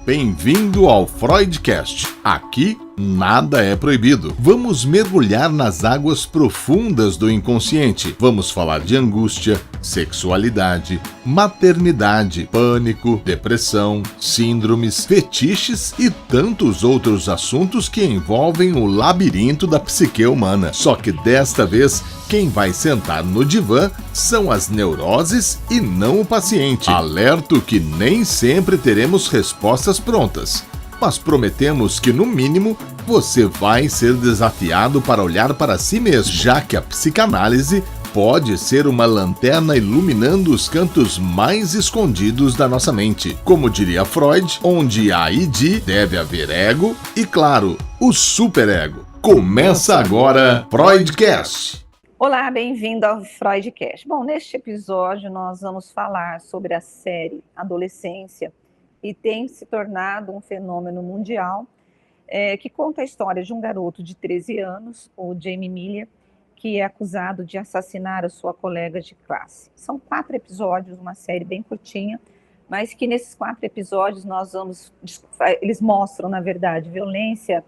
Bem-vindo ao Freudcast. Aqui nada é proibido. Vamos mergulhar nas águas profundas do inconsciente. Vamos falar de angústia, sexualidade, maternidade, pânico, depressão, síndromes, fetiches e tantos outros assuntos que envolvem o labirinto da psique humana. Só que desta vez, quem vai sentar no divã são as neuroses e não o paciente. Alerto que nem sempre teremos respostas prontas, mas prometemos que, no mínimo, você vai ser desafiado para olhar para si mesmo, já que a psicanálise pode ser uma lanterna iluminando os cantos mais escondidos da nossa mente. Como diria Freud, onde há id, deve haver ego e, claro, o superego. Começa agora Freudcast. Olá, bem-vindo ao Freudcast. Bom, neste episódio nós vamos falar sobre a série Adolescência, e tem se tornado um fenômeno mundial, que conta a história de um garoto de 13 anos, o Jamie Miller, que é acusado de assassinar a sua colega de classe. São 4 episódios, uma série bem curtinha, mas que nesses 4 episódios eles mostram, na verdade, violência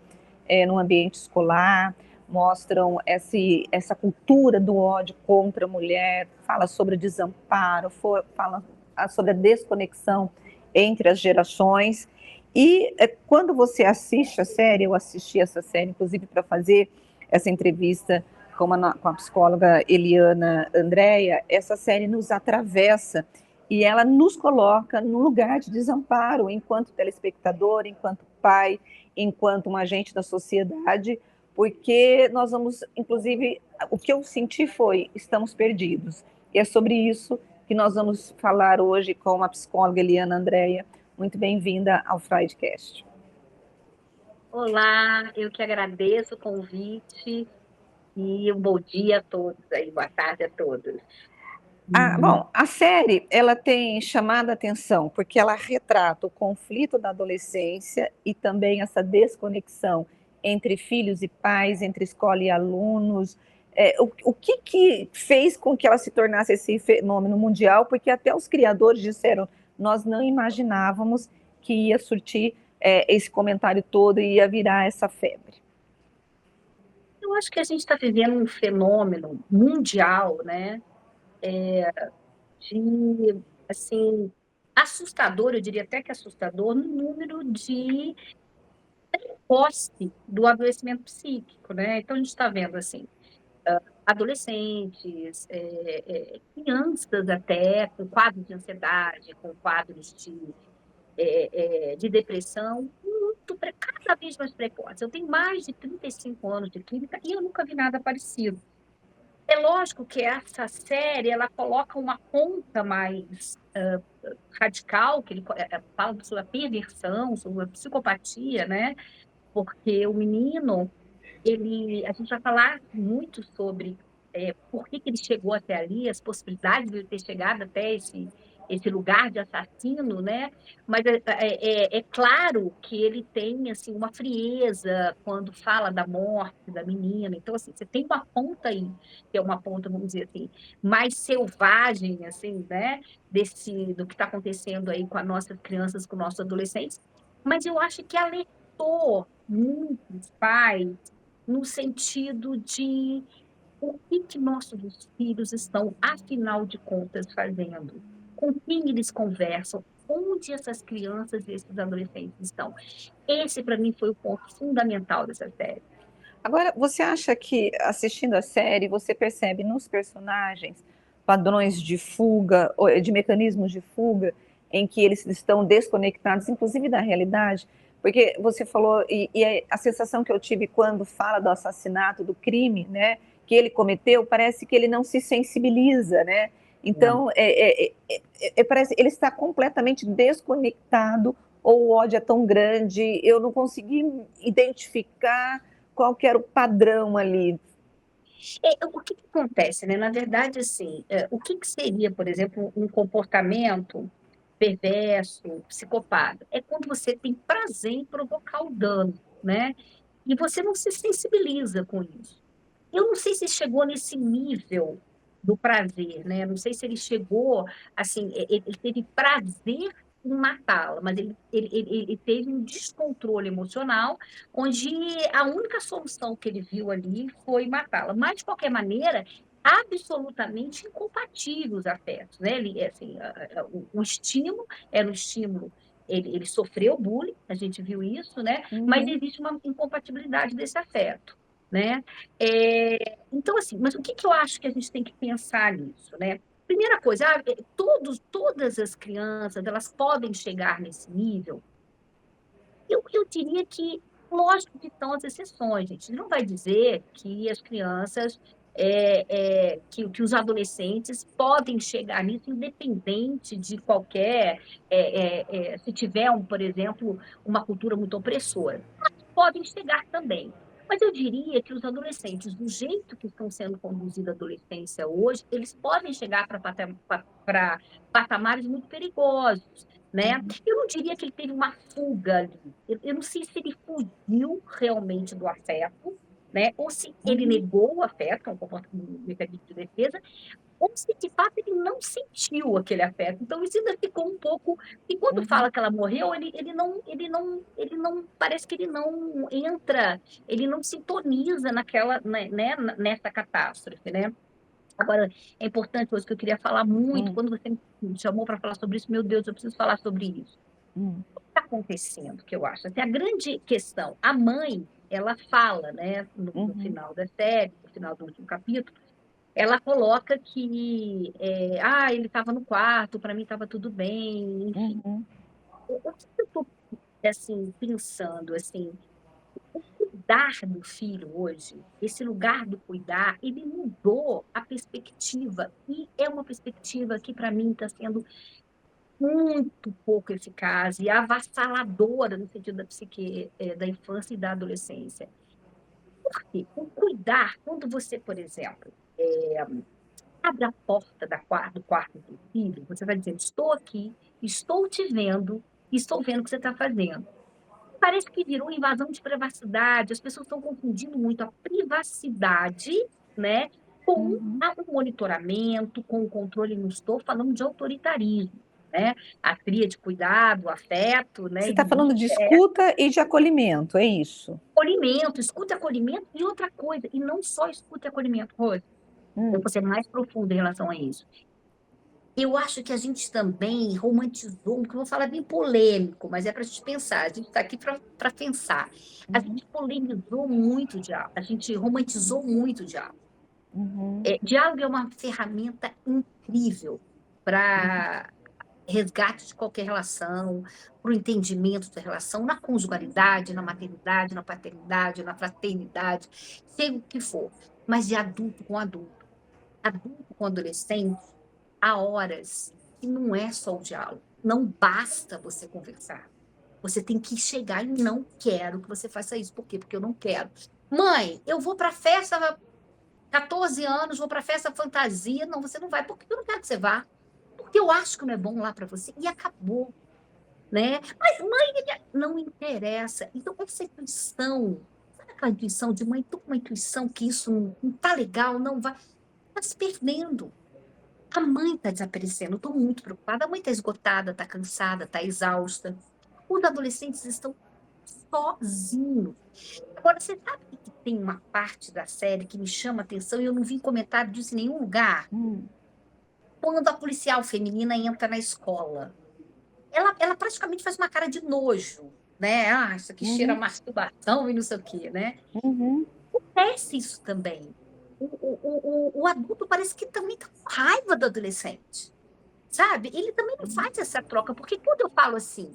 no ambiente escolar, mostram essa cultura do ódio contra a mulher, fala sobre o desamparo, fala sobre a desconexão entre as gerações. E quando você assiste a série, eu assisti essa série, inclusive, para fazer essa entrevista com a psicóloga Eliana Andréia, essa série nos atravessa e ela nos coloca no lugar de desamparo, enquanto telespectador, enquanto pai, enquanto um agente da sociedade, porque nós vamos, inclusive, o que eu senti foi, estamos perdidos. E é sobre isso que nós vamos falar hoje com a psicóloga Eliana Andréia. Muito bem-vinda ao Freudcast. Olá, eu que agradeço o convite e um bom dia a todos aí, boa tarde a todos. Bom, a série, ela tem chamado a atenção porque ela retrata o conflito da adolescência e também essa desconexão entre filhos e pais, entre escola e alunos. O que fez com que ela se tornasse esse fenômeno mundial? Porque até os criadores disseram, nós não imaginávamos que ia surtir esse comentário todo e ia virar essa febre. Eu acho que a gente está vivendo um fenômeno mundial, né, de, assim, assustador, eu diria até que assustador, no número de posse do adoecimento psíquico, né? Então, a gente está vendo, assim, adolescentes, crianças até, com quadros de ansiedade, com quadros de depressão, cada vez mais precoces. Eu tenho mais de 35 anos de clínica e eu nunca vi nada parecido. É lógico que essa série, ela coloca uma ponta mais radical, que ele fala sobre a perversão, sobre a psicopatia, né? Porque o menino, a gente vai falar muito sobre por que ele chegou até ali, as possibilidades de ele ter chegado até esse lugar de assassino, né? Mas é claro que ele tem, assim, uma frieza quando fala da morte da menina. Então, assim, você tem uma ponta aí, que é uma ponta, vamos dizer assim, mais selvagem, assim, né? Do que está acontecendo aí com as nossas crianças, com nossos adolescentes. Mas eu acho que alertou muitos pais no sentido de o que nossos filhos estão, afinal de contas, fazendo, com quem eles conversam, onde essas crianças e esses adolescentes estão. Esse, para mim, foi o ponto fundamental dessa série. Agora, você acha que, assistindo a série, você percebe nos personagens padrões de fuga, de mecanismos de fuga, em que eles estão desconectados, inclusive da realidade? Porque você falou, e a sensação que eu tive quando fala do assassinato, do crime, né, que ele cometeu, parece que ele não se sensibiliza, né? Então, parece ele está completamente desconectado, ou o ódio é tão grande, eu não consegui identificar qual que era o padrão ali. O que acontece, né? Na verdade, assim, o que seria, por exemplo, um comportamento perverso, psicopata? É quando você tem prazer em provocar o dano, né? E você não se sensibiliza com isso. Eu não sei se chegou nesse nível do prazer, né? Não sei se ele chegou, assim, ele teve prazer em matá-la, mas ele teve um descontrole emocional, onde a única solução que ele viu ali foi matá-la. Mas, de qualquer maneira, absolutamente incompatíveis os afetos, né? Ele, assim, o estímulo era um estímulo, ele sofreu bullying, a gente viu isso, né? Mas Uhum. existe uma incompatibilidade desse afeto, né? Então, assim, mas o que que eu acho que a gente tem que pensar nisso, né? Primeira coisa, todas as crianças, elas podem chegar nesse nível. Eu diria que, lógico que são as exceções, gente. Não vai dizer que as crianças, que os adolescentes podem chegar nisso independente de qualquer, se tiver, por exemplo, uma cultura muito opressora. Mas podem chegar também. Mas eu diria que os adolescentes, do jeito que estão sendo conduzida a adolescência hoje, eles podem chegar para patamares muito perigosos, né? Uhum. Eu não diria que ele teve uma fuga ali. Eu não sei se ele fugiu realmente do afeto, né? Ou se ele Uhum. negou o afeto, que é um comportamento, um mecanismo de defesa, ou se de fato ele não sentiu aquele afeto. Então isso ainda ficou um pouco. E quando Uhum. fala que ela morreu, ele não parece que ele não entra, ele não sintoniza nessa catástrofe, né? Agora, é importante, coisa que eu queria falar muito, Hum. quando você me chamou para falar sobre isso, meu Deus, eu preciso falar sobre isso. Hum. O que está acontecendo, que eu acho? Assim, a grande questão, a mãe, ela fala, né, no Uhum. final da série, no final do último capítulo, ela coloca que, ele estava no quarto, para mim estava tudo bem, enfim. Uhum. O que eu estou, assim, pensando, assim, cuidar do filho hoje, esse lugar do cuidar, ele mudou a perspectiva, e é uma perspectiva que, para mim, está sendo muito pouco eficaz e avassaladora no sentido da psique, da infância e da adolescência. Porque o cuidar, quando você, por exemplo, abre a porta do quarto do filho, você vai dizendo: estou aqui, estou te vendo, estou vendo o que você está fazendo. Parece que virou invasão de privacidade, as pessoas estão confundindo muito a privacidade, né, com Uhum. o monitoramento, com o controle. Não estou falando de autoritarismo, né, a tríade cuidado, afeto, né, Você e está falando limite de é escuta e de acolhimento, é isso? acolhimento, escuta e acolhimento e outra coisa, e não só escuta e acolhimento, Rose, eu Hum. vou ser mais profunda em relação a isso. Eu acho que a gente também romantizou, que eu vou falar bem polêmico, mas é para a gente pensar, a gente está aqui para pensar. A Uhum. gente polemizou muito o diálogo, a gente romantizou muito o diálogo. Uhum. Diálogo é uma ferramenta incrível Uhum. para resgate de qualquer relação, para o entendimento da relação, na conjugalidade, na maternidade, na paternidade, na fraternidade, seja o que for, mas de adulto com adulto, adulto com adolescente, há horas que não é só o diálogo, não basta você conversar. Você tem que chegar e não quero que você faça isso. Por quê? Porque eu não quero. Mãe, eu vou para a festa, 14 anos, vou para a festa fantasia. Não, você não vai, porque eu não quero que você vá. Porque eu acho que não é bom lá para você. E acabou, né? Mas, mãe, não interessa. Então, essa intuição, sabe aquela intuição de mãe, tô com uma intuição que isso não tá legal, não vai. Está se perdendo. A mãe está desaparecendo, estou muito preocupada. A mãe está esgotada, está cansada, está exausta. Os adolescentes estão sozinhos. Agora, você sabe que tem uma parte da série que me chama a atenção e eu não vi comentário disso em nenhum lugar? Hum. Quando a policial feminina entra na escola. Ela praticamente faz uma cara de nojo, né? Ah, isso aqui cheira a Uhum. masturbação e não sei o quê, né? Uhum. Acontece isso também. O adulto parece que também está com raiva do adolescente. Sabe? Ele também não Uhum. faz essa troca, porque quando eu falo assim,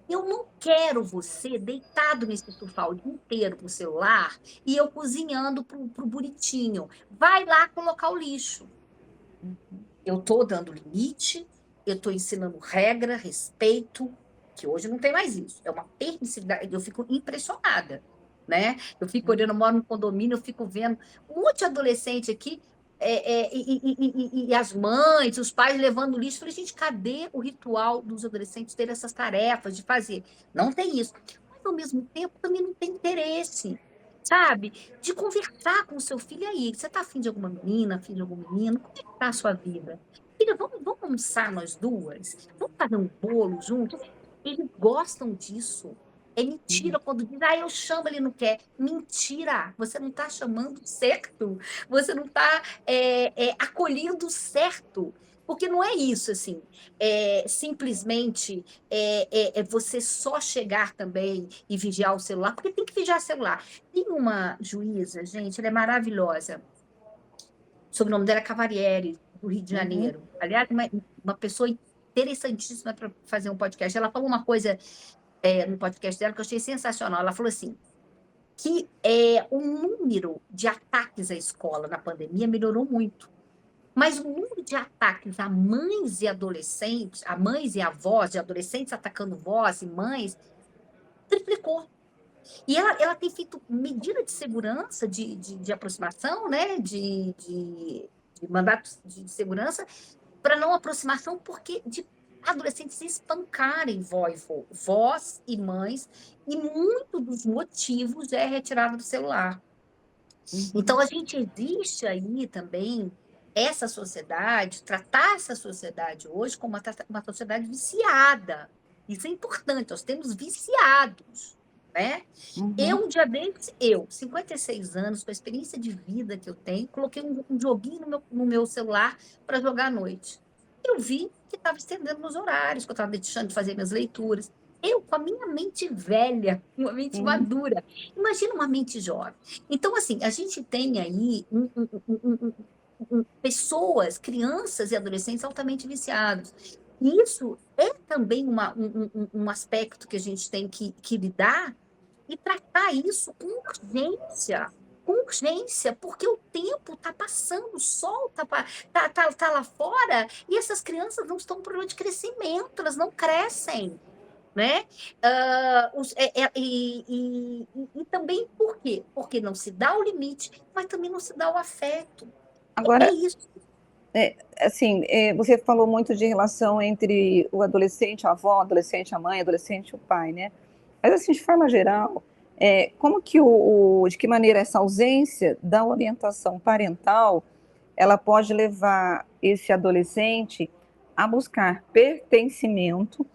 eu não quero você deitado nesse sofá o dia inteiro com o celular e eu cozinhando pro bonitinho. Vai lá colocar o lixo. Uhum. Eu estou dando limite, eu estou ensinando regra, respeito, que hoje não tem mais isso. É uma permissividade, eu fico impressionada, né? Eu fico olhando, eu Uhum. moro no condomínio, eu fico vendo um monte de adolescente aqui, e as mães, os pais levando lixo. Eu falei, gente, cadê o ritual dos adolescentes ter essas tarefas de fazer? Não tem isso. Mas, ao mesmo tempo, também não tem interesse, sabe? De conversar com o seu filho aí. Você está afim de alguma menina, afim de algum menino? Como é que está a sua vida? filha, vamos almoçar nós duas? Vamos fazer um bolo juntos? Eles gostam disso. É mentira quando diz, eu chamo, ele não quer. Mentira, você não está chamando certo, você não está acolhendo certo. Porque não é isso, assim, simplesmente você só chegar também e vigiar o celular, porque tem que vigiar o celular. Tem uma juíza, gente, ela é maravilhosa, o sobrenome dela é Cavalieri, do Rio de Uhum. Janeiro. Aliás, uma pessoa interessantíssima para fazer um podcast. Ela falou uma coisa no podcast dela que eu achei sensacional. Ela falou assim, que o número de ataques à escola na pandemia melhorou muito. Mas o número de ataques a mães e adolescentes, a mães e avós de adolescentes atacando vós e mães, triplicou. E ela tem feito medida de segurança, de aproximação, né? De mandatos de segurança para não aproximação, porque de adolescentes espancarem vós e mães, e muito dos motivos é retirada do celular. Então, Uhum. a gente existe aí também essa sociedade, tratar essa sociedade hoje como uma sociedade viciada. Isso é importante, nós temos viciados, né? Uhum. Eu, um dia desses, 56 anos, com a experiência de vida que eu tenho, coloquei um joguinho no meu celular para jogar à noite. Eu vi que estava estendendo meus horários, que eu estava deixando de fazer minhas leituras. Eu, com a minha mente velha, uma mente Uhum. madura, imagina uma mente jovem. Então, assim, a gente tem aí pessoas, crianças e adolescentes altamente viciados. E isso é também um aspecto que a gente tem que lidar e tratar isso com urgência, porque o tempo está passando, o sol tá lá fora e essas crianças não estão com problema de crescimento, elas não crescem, né? E também por quê? Porque não se dá o limite, mas também não se dá o afeto. É Agora, isso. assim, você falou muito de relação entre o adolescente, a avó, adolescente, a mãe, adolescente, o pai, né? Mas, assim, de forma geral, como que de que maneira essa ausência da orientação parental, ela pode levar esse adolescente a buscar pertencimento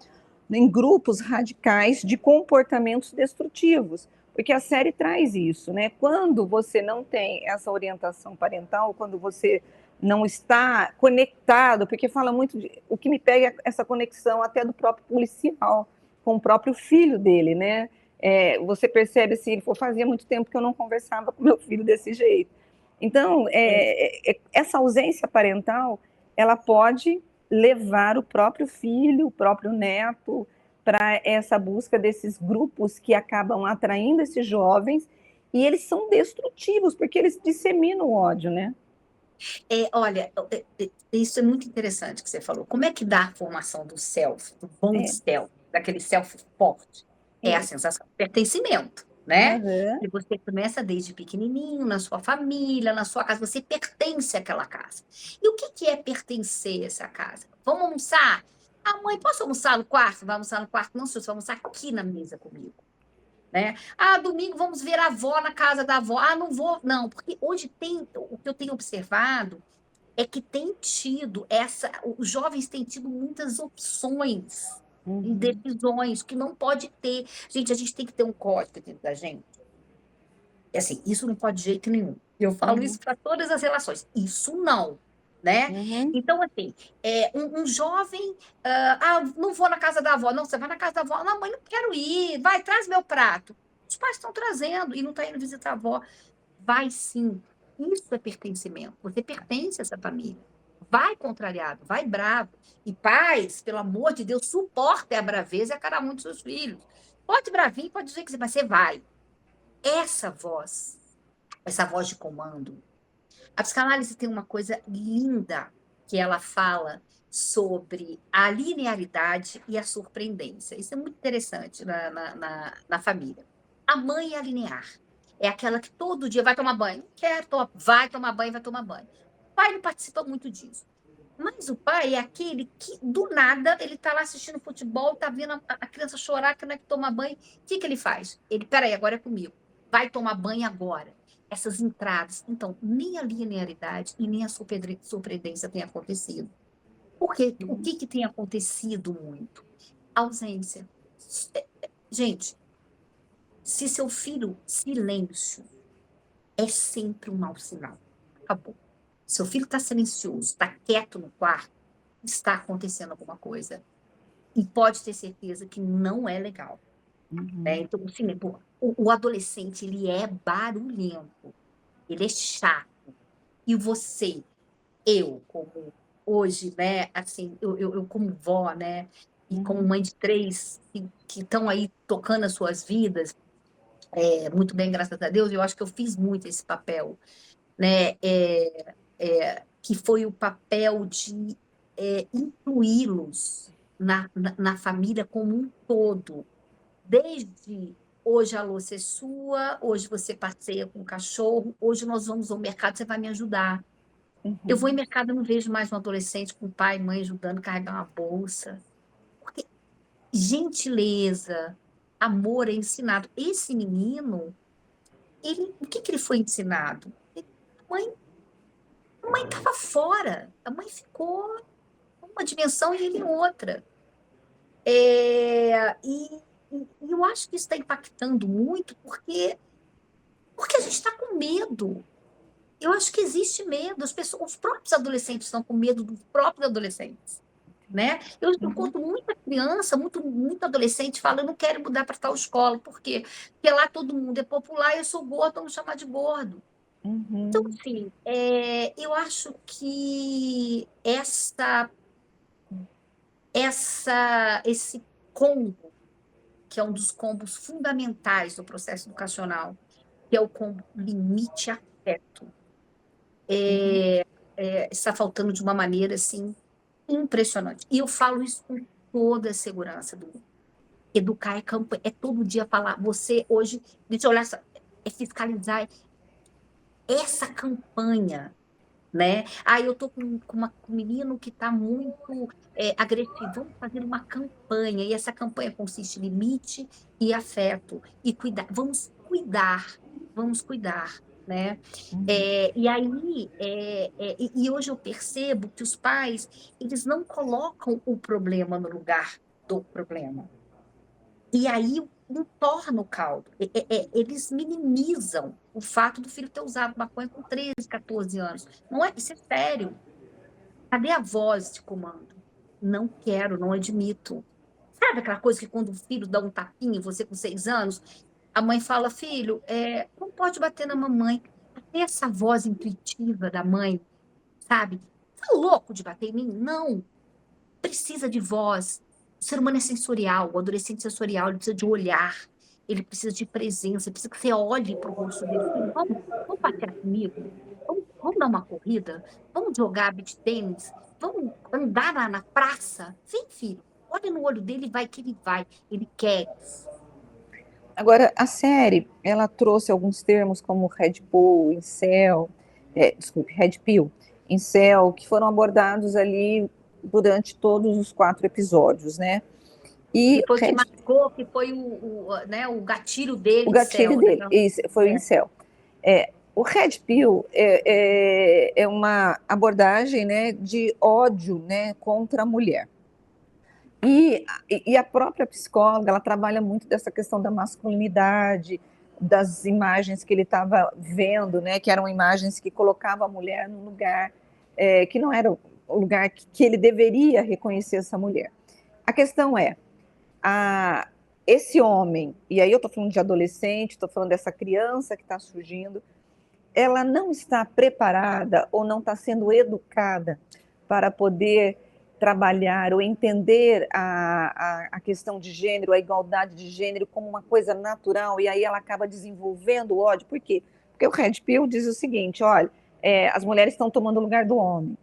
em grupos radicais de comportamentos destrutivos? Porque a série traz isso, né? Quando você não tem essa orientação parental, quando você não está conectado, porque fala muito o que me pega é essa conexão até do próprio policial com o próprio filho dele, né? Você percebe assim, ele falou, fazia muito tempo que eu não conversava com meu filho desse jeito. Então, essa ausência parental, ela pode levar o próprio filho, o próprio neto, para essa busca desses grupos que acabam atraindo esses jovens, e eles são destrutivos, porque eles disseminam o ódio, né? Olha, isso é muito interessante que você falou. Como é que dá a formação do self, do bom É, self, daquele self forte? É a isso. sensação de pertencimento, né? Uhum. E você começa desde pequenininho, na sua família, na sua casa, você pertence àquela casa. E o que é pertencer a essa casa? Vamos almoçar? Ah, mãe, posso almoçar no quarto? Vai almoçar no quarto? Não, senhor, você vai almoçar aqui na mesa comigo. Né? Ah, domingo vamos ver a avó na casa da avó. Ah, não vou, não, porque hoje o que eu tenho observado é que tem tido os jovens têm tido muitas opções e Uhum. decisões que não pode ter. Gente, a gente tem que ter um código dentro da gente. É assim, isso não pode de jeito nenhum. Eu falo Uhum. isso para todas as relações. Isso não, né? Uhum. Então, assim, um jovem, não vou na casa da avó. Não, você vai na casa da avó. Não, mãe, não quero ir. Vai, traz meu prato. Os pais estão trazendo e não está indo visitar a avó. Vai sim. Isso é pertencimento. Você pertence a essa família. Vai contrariado, vai bravo. E pais, pelo amor de Deus, suporte a braveza e a cara muito dos seus filhos. Pode bravinho, pode dizer que você, mas você vai. Essa voz de comando. A psicanálise tem uma coisa linda que ela fala sobre a linearidade e a surpreendência. Isso é muito interessante na família. A mãe é a linear. É aquela que todo dia vai tomar banho. Quer, vai tomar banho, vai tomar banho. O pai não participa muito disso. Mas o pai é aquele que, do nada, ele está lá assistindo futebol, está vendo a criança chorar, que não é que toma banho. O que ele faz? Ele, peraí, agora é comigo. Vai tomar banho agora. Essas entradas. Então, nem a linearidade e nem a surpreendência tem acontecido. Porque o que tem acontecido muito? Ausência. Gente, se seu filho silêncio é sempre um mau sinal. Acabou. Seu filho está silencioso, está quieto no quarto, está acontecendo alguma coisa. E pode ter certeza que não é legal. Né? Então, assim, o adolescente, ele é barulhento, ele é chato. E você, como hoje, né, assim, eu como vó, né, e como mãe de 3 que estão aí tocando as suas vidas, muito bem, graças a Deus, eu acho que eu fiz muito esse papel, né, que foi o papel de incluí-los na família como um todo, desde hoje a louça é sua, hoje você passeia com o cachorro, hoje nós vamos ao mercado, você vai me ajudar. Eu vou em mercado, eu não vejo mais um adolescente com pai e mãe ajudando a carregar uma bolsa. Porque gentileza, amor é ensinado. Esse menino, o que ele foi ensinado? A mãe estava fora, a mãe ficou uma dimensão e ele em outra. E eu acho que isso está impactando muito porque a gente está com medo. Eu acho que existe medo. Os próprios adolescentes estão com medo dos próprios adolescentes. Né? Eu encontro muita criança, muito adolescente falando, eu não quero mudar para tal escola. Por quê? Porque lá todo mundo é popular e eu sou gordo, vão me chamar de gordo. Então, assim, eu acho que esse combo, que é um dos combos fundamentais do processo educacional, que é o combo limite-afeto, está faltando de uma maneira, assim, impressionante. E eu falo isso com toda a segurança do mundo. Educar é campanha, é todo dia falar, você hoje, deixa eu olhar, é fiscalizar essa campanha, né? Eu tô com um menino que está muito agressivo, vamos fazer uma campanha, e essa campanha consiste em limite e afeto, e cuidar, vamos cuidar, né? E aí, e hoje eu percebo que os pais, eles não colocam o problema no lugar do problema. E aí entorna o caldo. Eles minimizam o fato do filho ter usado maconha com 13, 14 anos. Não é, isso é sério. Cadê a voz de comando? Não quero, não admito. Sabe aquela coisa que quando o filho dá um tapinha, você com 6 anos, a mãe fala, filho, não pode bater na mamãe. Até essa voz intuitiva da mãe, sabe? Tá louco de bater em mim? Não. Precisa de voz. O ser humano é sensorial, o adolescente é sensorial, ele precisa de olhar, ele precisa de presença, ele precisa que você olhe para o rosto dele. Filho, vamos passear comigo? Vamos dar uma corrida? Vamos jogar beach tênis? Vamos andar na praça? Vem, filho. Olha no olho dele e vai que ele vai. Ele quer. Agora, a série, ela trouxe alguns termos como Red Pill, Incel, Red Pill, Incel, que foram abordados ali durante todos os 4 episódios, né? E depois que marcou, que foi o gatilho dele. O gatilho dele, né? isso, foi o Incel. O Red Pill é uma abordagem, né, de ódio, né, contra a mulher. E a própria psicóloga, ela trabalha muito dessa questão da masculinidade, das imagens que ele estava vendo, né, que eram imagens que colocavam a mulher num lugar que não era o lugar que ele deveria reconhecer essa mulher. A questão é, esse homem, e aí eu estou falando de adolescente, estou falando dessa criança que está surgindo, ela não está preparada ou não está sendo educada para poder trabalhar ou entender a questão de gênero, a igualdade de gênero como uma coisa natural, e aí ela acaba desenvolvendo o ódio. Por quê? Porque o Red Pill diz o seguinte, olha, as mulheres estão tomando o lugar do homem.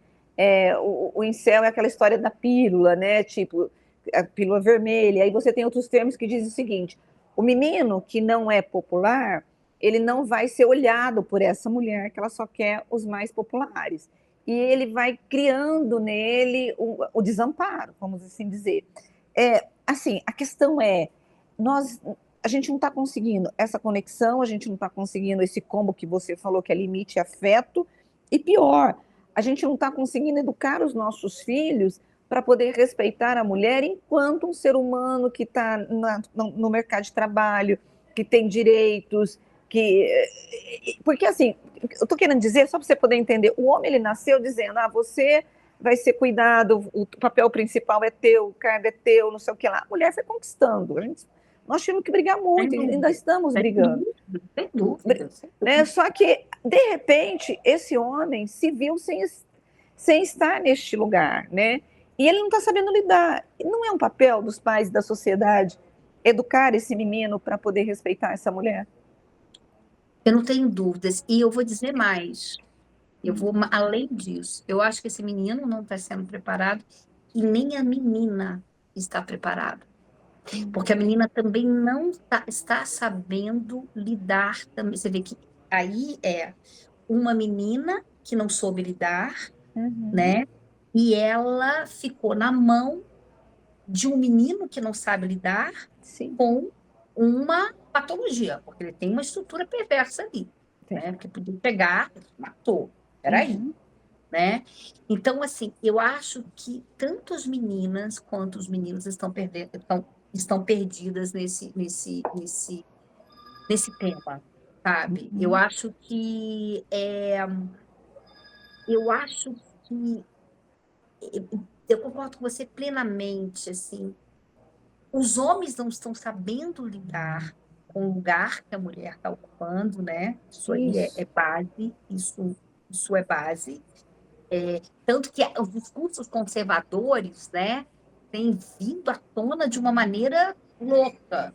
O incel é aquela história da pílula, né? Tipo, a pílula vermelha. Aí você tem outros termos que dizem o seguinte, o menino que não é popular, ele não vai ser olhado por essa mulher, que ela só quer os mais populares. E ele vai criando nele o desamparo, vamos assim dizer. Assim, a questão a gente não está conseguindo essa conexão, a gente não está conseguindo esse combo que você falou, que é limite e afeto, e pior, a gente não está conseguindo educar os nossos filhos para poder respeitar a mulher enquanto um ser humano que está no mercado de trabalho, que tem direitos, que... Porque, assim, eu estou querendo dizer, só para você poder entender, o homem, ele nasceu dizendo, você vai ser cuidado, o papel principal é teu, o cargo é teu, não sei o que lá. A mulher foi conquistando. Nós tínhamos que brigar muito, e ainda estamos brigando. Sem dúvida. Né? Só que, de repente, esse homem se viu sem estar neste lugar, né? E ele não está sabendo lidar. Não é um papel dos pais e da sociedade educar esse menino para poder respeitar essa mulher? Eu não tenho dúvidas. E eu vou dizer mais. Eu vou além disso. Eu acho que esse menino não está sendo preparado e nem a menina está preparada. Porque a menina também não está sabendo lidar. Também. Você vê que aí é uma menina que não soube lidar, né? E ela ficou na mão de um menino que não sabe lidar com uma patologia, porque ele tem uma estrutura perversa ali, né? Porque podia pegar, matou, peraí, né? Então, assim, eu acho que tanto as meninas quanto os meninos estão perdidas nesse tema, sabe? Eu acho que eu concordo com você plenamente, assim. Os homens não estão sabendo lidar com o lugar que a mulher está ocupando, né? Isso aí é base, isso é base. Tanto que os discursos conservadores, né, têm vindo à tona de uma maneira louca.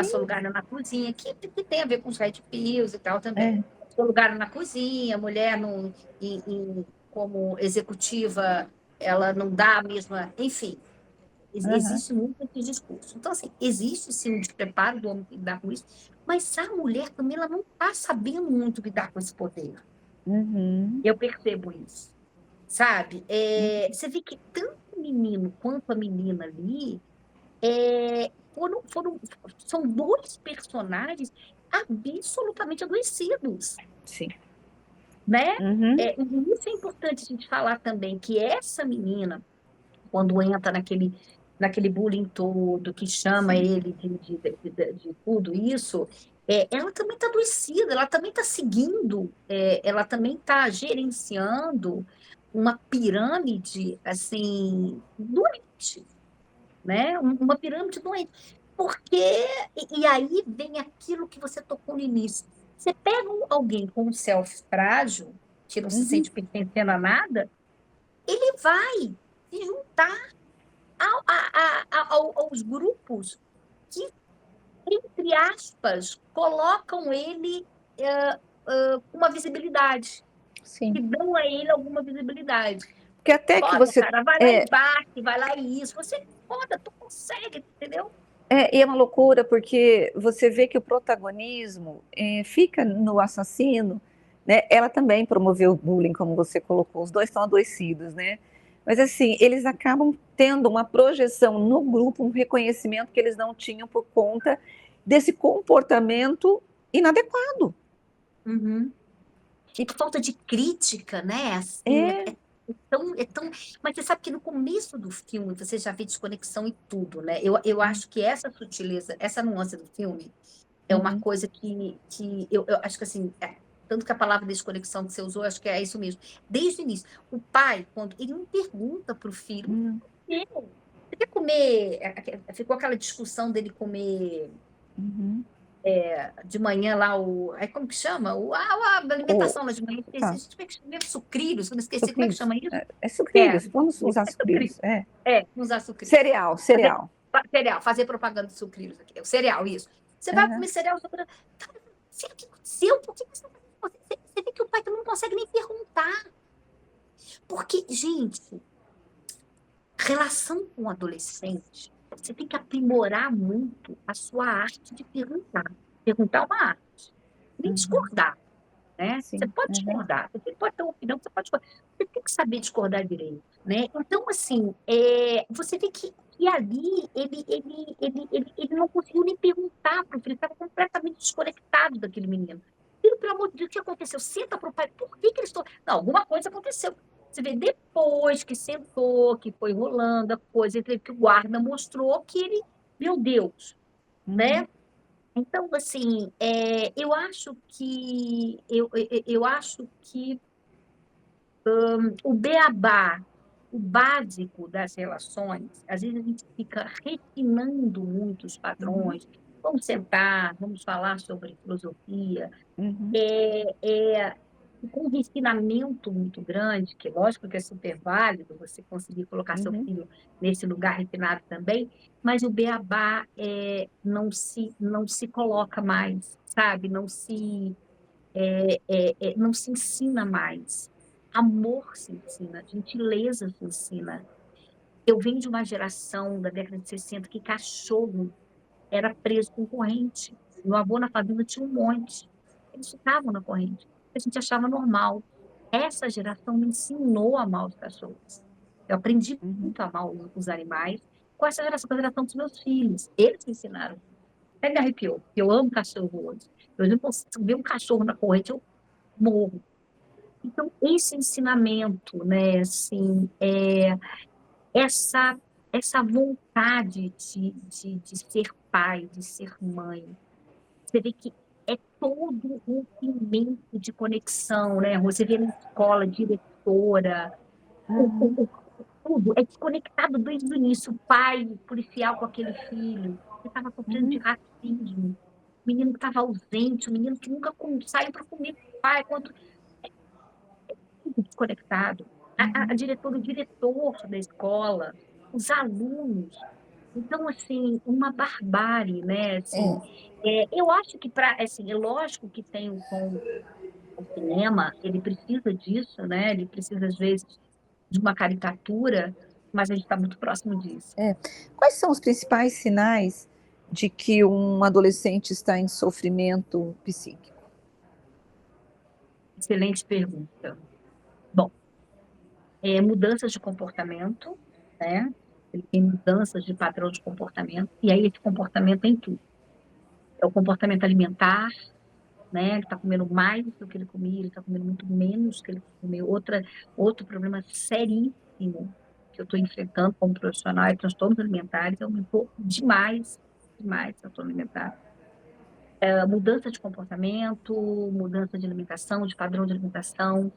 Seu lugar é na cozinha, que tem a ver com os red pills e tal também. Seu lugar é na cozinha, a mulher não, como executiva, ela não dá a mesma... Enfim, existe muito esse discurso. Então, assim, existe sim um despreparo do homem que lidar com isso, mas a mulher também ela não está sabendo muito lidar com esse poder. Eu percebo isso. Sabe? Você vê que tanto o menino quanto a menina ali são dois personagens absolutamente adoecidos. Sim. Né? E isso é importante a gente falar também, que essa menina, quando entra naquele bullying todo, que chama ele de tudo isso, ela também está adoecida, ela também está seguindo, ela também está gerenciando uma pirâmide, assim, doente, né? Uma pirâmide doente. Porque, e aí vem aquilo que você tocou no início. Você pega alguém com um self frágil, que não se sente pertencendo a nada, ele vai se juntar aos grupos que, entre aspas, colocam ele com uma visibilidade. Sim. Que dão a ele alguma visibilidade. Porque até que você... Cara, vai lá e bate, vai lá e isso. Você foda, tu consegue, entendeu? E é uma loucura, porque você vê que o protagonismo fica no assassino, né? Ela também promoveu o bullying, como você colocou, os dois estão adoecidos, né? Mas assim, eles acabam tendo uma projeção no grupo, um reconhecimento que eles não tinham por conta desse comportamento inadequado. E por falta de crítica, né? Assim, Mas você sabe que no começo do filme você já vê desconexão e tudo, né? Eu acho que essa sutileza, essa nuance do filme é uma coisa que eu acho que assim, tanto que a palavra desconexão que você usou, acho que é isso mesmo. Desde o início, o pai, quando ele não pergunta para o filho, você quer comer? Ficou aquela discussão dele comer de manhã lá como que chama? A alimentação lá de manhã. A gente tem que chamar sucrilhos, eu não esqueci como é que chama isso. Sucrilhos, vamos usar sucrilhos. Usar sucrilhos. Cereal. Cereal, fazer propaganda de sucrilhos aqui. O cereal, isso. Você vai comer cereal, cara, o que aconteceu? Por que você Você vê que o pai também não consegue nem perguntar. Porque, gente, relação com o adolescente, você tem que aprimorar muito a sua arte de perguntar. Perguntar é uma arte. Nem discordar, né? Você pode discordar, você pode ter uma opinião, você pode discordar. Você tem que saber discordar direito, né? Então, assim, você vê que ali ele não conseguiu nem perguntar para o filho, ele estava completamente desconectado daquele menino. Filho, pelo amor de Deus, o que aconteceu? Senta para o pai, por que eles estão... Não, alguma coisa aconteceu. Você vê, depois que sentou, que foi rolando a coisa, entre que o guarda mostrou que ele, meu Deus, né? Então, assim, eu acho que o beabá, o básico das relações, às vezes a gente fica refinando muito os Uhum. padrões. Vamos sentar, vamos falar sobre filosofia, Uhum. é, com um refinamento muito grande, que lógico que é super válido você conseguir colocar seu Uhum. filho nesse lugar refinado também, mas o beabá não se coloca mais, sabe? Não se ensina mais. Amor se ensina, gentileza se ensina. Eu venho de uma geração da década de 60 que cachorro era preso com corrente. Meu avô na fazenda tinha um monte. Eles ficavam na corrente. A gente achava normal. Essa geração me ensinou a amar os cachorros. Eu aprendi Uhum. muito a amar os animais com essa geração, com a geração dos meus filhos. Eles me ensinaram. Até me arrepiou, porque eu amo cachorro hoje. Eu não consigo ver um cachorro na corrente, eu morro. Então, esse ensinamento, né, assim, essa, essa vontade de ser pai, de ser mãe, você vê que é todo um movimento de conexão, né? Você vê na escola, diretora, Uhum. tudo é desconectado desde o início. O pai policial com aquele filho, que estava sofrendo de Uhum. racismo, o menino que estava ausente, o menino que nunca saiu para comer com o pai, quanto tudo desconectado. A Uhum. diretora, o diretor da escola, os alunos. Então, assim, uma barbárie, né? Assim, É. eu acho que assim, é lógico que tem o cinema, ele precisa disso, né? Ele precisa, às vezes, de uma caricatura, mas a gente está muito próximo disso. É. Quais são os principais sinais de que um adolescente está em sofrimento psíquico? Excelente pergunta. Bom, mudanças de comportamento, né? Ele tem mudanças de padrão de comportamento, e aí esse comportamento é em tudo. É o comportamento alimentar, né? Ele está comendo mais do que ele comia, ele está comendo muito menos do que ele comeu. Outro problema seríssimo que eu estou enfrentando como profissional é transtornos alimentares, aumentou demais, demais o transtorno alimentar. Mudança de comportamento, mudança de alimentação, de padrão de alimentação,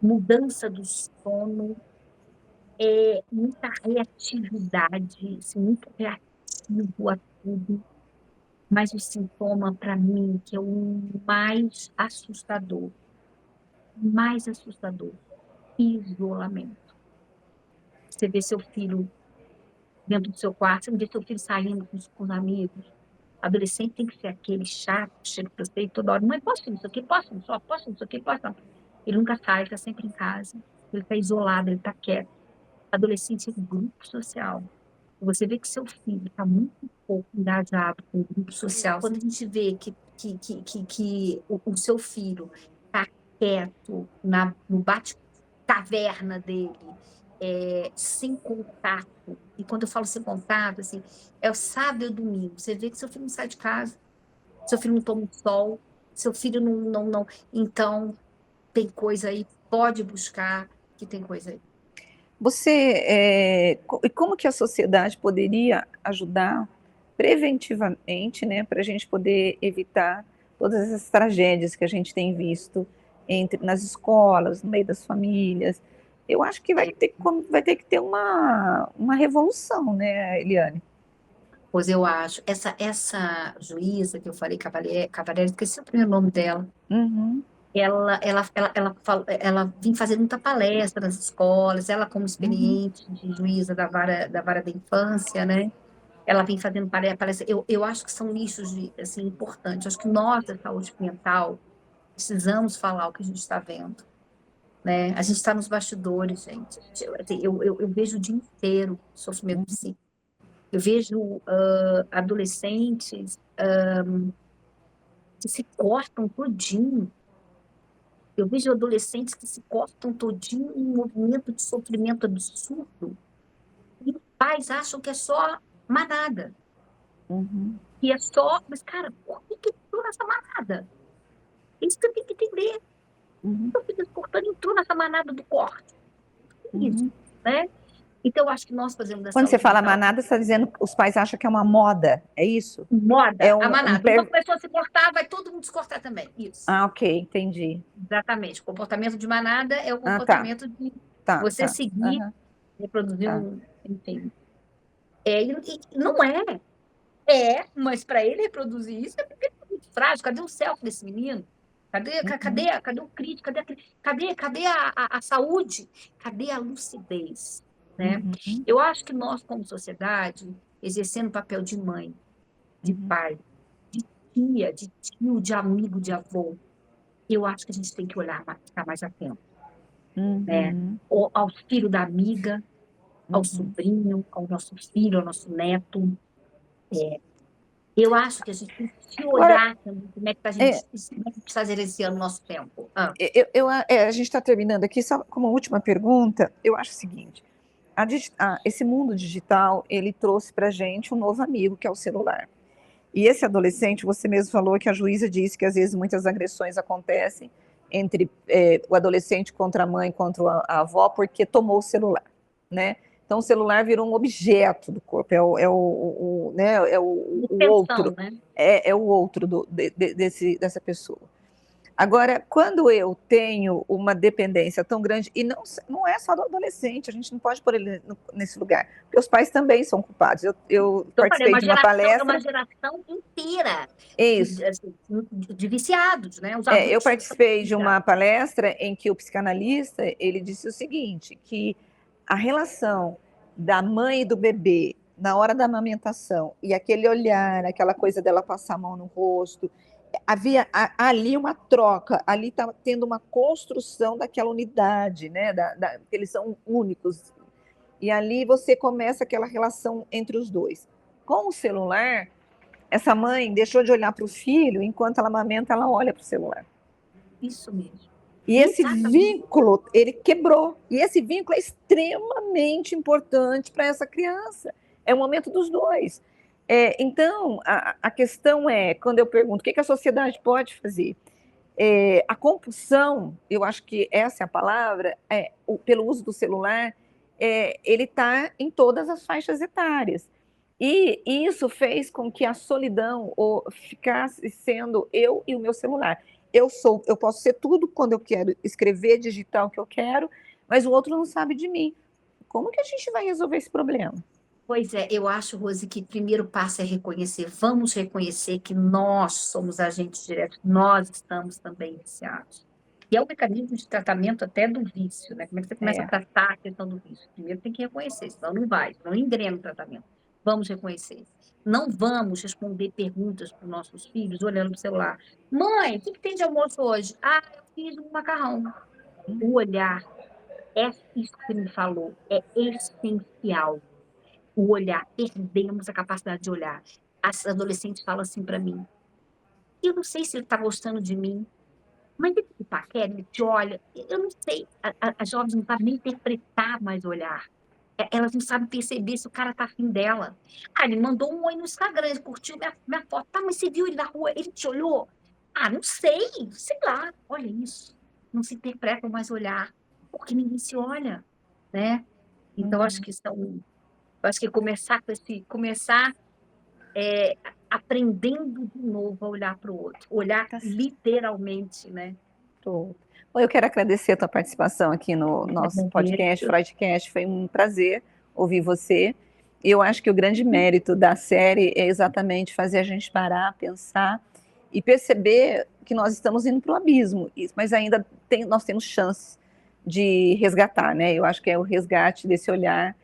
mudança do sono, muita reatividade, assim, muito reativo a tudo. Mas o sintoma, para mim, que é o mais assustador, isolamento. Você vê seu filho dentro do seu quarto, você não vê seu filho saindo com os amigos. Adolescente tem que ser aquele chato, que chega para você e toda hora, mãe, posso isso aqui? Posso isso? Posso isso aqui? Posso não? Ele nunca sai, ele está sempre em casa. Ele está isolado, ele está quieto. Adolescente é um grupo social. Você vê que seu filho está muito pouco engajado com o grupo social. Quando a gente vê que o seu filho está quieto no bate-caverna dele, sem contato, e quando eu falo sem contato, assim, é o sábado e o domingo. Você vê que seu filho não sai de casa, seu filho não toma um sol, seu filho não. Então, tem coisa aí, pode buscar que tem coisa aí. E como que a sociedade poderia ajudar preventivamente, né, para a gente poder evitar todas essas tragédias que a gente tem visto nas escolas, no meio das famílias? Eu acho que vai ter que ter uma revolução, né, Eliane? Pois eu acho. Essa juíza que eu falei, Cavalieri, esqueci o primeiro nome dela. Uhum. Ela vinha fazendo muita palestra nas escolas, ela como Uhum. experiente de juíza da vara da infância, né? Ela vem fazendo palestra. Eu acho que são nichos assim, importantes. Acho que nós, da saúde mental, precisamos falar o que a gente está vendo, né? A gente está nos bastidores, gente. Assim, eu vejo o dia inteiro sofrimento psíquico. Eu vejo adolescentes que se cortam todinho. Eu vejo adolescentes que se cortam todinho em um movimento de sofrimento absurdo. E os pais acham que é só manada. Uhum. E é só... Mas, cara, por que entrou nessa manada? Isso que eu tenho que entender. Uhum. Meu filho se cortando entrou nessa manada do corte. isso, Uhum. né? Então, eu acho que nós fazemos da Quando você saúde fala mental manada, você está dizendo que os pais acham que é uma moda, é isso? É moda, a um manada. Uma pessoa se cortar, vai todo mundo se cortar também. Isso, Ah, ok, entendi. exatamente. O comportamento de manada é o Ah, tá, comportamento de tá, você tá. seguir, Aham, reproduzir tá. enfim. E não é. É, mas para ele reproduzir isso é porque ele é muito frágil. Cadê o selfie desse menino? Uhum, Cadê o crítico? Cadê a saúde? Cadê a lucidez? Né? uhum, Eu acho que nós, como sociedade, exercendo o papel de mãe, de uhum, pai, de tia, de tio, de amigo, de avô, eu acho que a gente tem que olhar mais, ficar mais atento, né? uhum, Ao filho da amiga, ao uhum. sobrinho, ao nosso filho, ao nosso neto. Eu acho que a gente tem que se Agora, olhar também, é, como é que está gerenciando o nosso tempo. Ah, a gente está terminando aqui, só como última pergunta, eu acho o seguinte, esse mundo digital, ele trouxe para a gente um novo amigo, que é o celular. E esse adolescente, você mesmo falou que a juíza disse que às vezes muitas agressões acontecem entre o adolescente contra a mãe, contra a avó, porque tomou o celular, né? Então o celular virou um objeto do corpo, né, o outro, extensão, né? é o outro dessa pessoa. Agora, quando eu tenho uma dependência tão grande, e não é só do adolescente, a gente não pode pôr ele nesse lugar, porque os pais também são culpados. Eu Eu falei, participei de uma é uma palestra, geração inteira é isso. assim, de viciados, né? Os Eu adultos são participei de viciados. uma palestra em que o psicanalista ele disse o seguinte, que a relação da mãe e do bebê na hora da amamentação e aquele olhar, aquela coisa dela passar a mão no rosto, havia ali uma troca, ali estava tendo uma construção daquela unidade, né? Eles são únicos. E ali você começa aquela relação entre os dois. Com o celular, essa mãe deixou de olhar para o filho, enquanto ela amamenta, ela olha para o celular. Isso mesmo. E esse Exatamente. vínculo, ele quebrou. E esse vínculo é extremamente importante para essa criança. É o momento dos dois. Então, a questão é, quando eu pergunto o que a sociedade pode fazer, a compulsão, eu acho que essa é a palavra, pelo uso do celular, ele está em todas as faixas etárias. E isso fez com que a solidão ficasse sendo eu e o meu celular. Eu posso ser tudo quando eu quero escrever, digitar o que eu quero, mas o outro não sabe de mim. Como que a gente vai resolver esse problema? Pois é, eu acho, Rose, que o primeiro passo é reconhecer. Vamos reconhecer que nós somos agentes diretos, nós estamos também viciados. E é um mecanismo de tratamento até do vício, né? Como é que você começa a É, tratar a questão do vício? Primeiro tem que reconhecer, senão não vai, senão engrena o tratamento. Vamos reconhecer. Não vamos responder perguntas para os nossos filhos olhando para o celular. Mãe, o que tem de almoço hoje? Ah, eu fiz um macarrão. O olhar, isso que você me falou, é essencial. O olhar, perdemos a capacidade de olhar. As adolescentes falam assim para mim: eu não sei se ele está gostando de mim, mas ele te paquera, ele te olha. Eu não sei. As jovens não sabem nem interpretar mais o olhar. Elas não sabem perceber se o cara tá afim dela. Ah, ele mandou um oi no Instagram, ele curtiu minha foto. Tá, mas você viu ele na rua? Ele te olhou? Ah, não sei lá. Olha isso. Não se interpreta mais olhar, porque ninguém se olha, né? Então, uhum. acho que começar aprendendo de novo a olhar para o outro, olhar Tá literalmente, né? certo. Bom, eu quero agradecer a tua participação aqui no nosso podcast, Agradeço. Freudcast. Foi um prazer ouvir você. E eu acho que o grande mérito da série é exatamente fazer a gente parar, pensar e perceber que nós estamos indo para o abismo, mas ainda nós temos chance de resgatar, né? Eu acho que é o resgate desse olhar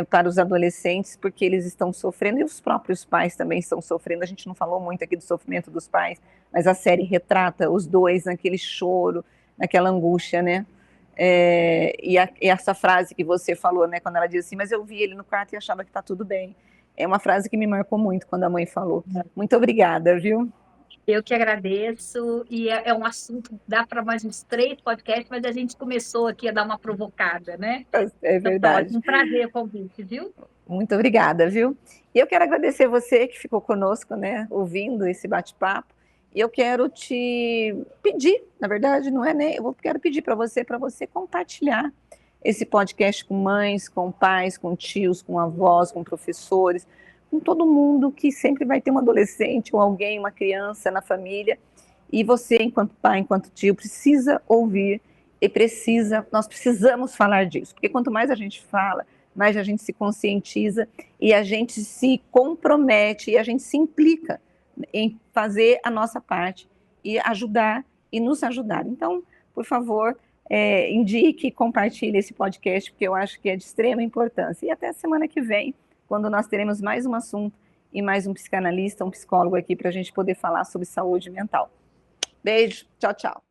para os adolescentes, porque eles estão sofrendo e os próprios pais também estão sofrendo. A gente não falou muito aqui do sofrimento dos pais, mas a série retrata os dois naquele choro, naquela angústia, né? E essa frase que você falou, né, quando ela disse assim, mas eu vi ele no quarto e achava que está tudo bem. É uma frase que me marcou muito quando a mãe falou. Muito obrigada, viu? Eu que agradeço, e é um assunto, dá para mais uns 3 podcasts, mas a gente começou aqui a dar uma provocada, né? É Então, tá verdade. ótimo, um prazer o convite, viu? Muito obrigada, viu? E eu quero agradecer você que ficou conosco, né, ouvindo esse bate-papo. E eu quero te pedir, na verdade, não é nem, quero pedir para você compartilhar esse podcast com mães, com pais, com tios, com avós, com professores, com todo mundo que sempre vai ter um adolescente ou alguém, uma criança na família, e você, enquanto pai, enquanto tio, precisa ouvir e nós precisamos falar disso, porque quanto mais a gente fala, mais a gente se conscientiza e a gente se compromete e a gente se implica em fazer a nossa parte e ajudar e nos ajudar. Então, por favor, indique e compartilhe esse podcast, porque eu acho que é de extrema importância. E até a semana que vem, quando nós teremos mais um assunto e mais um psicanalista, um psicólogo aqui para a gente poder falar sobre saúde mental. Beijo, tchau, tchau.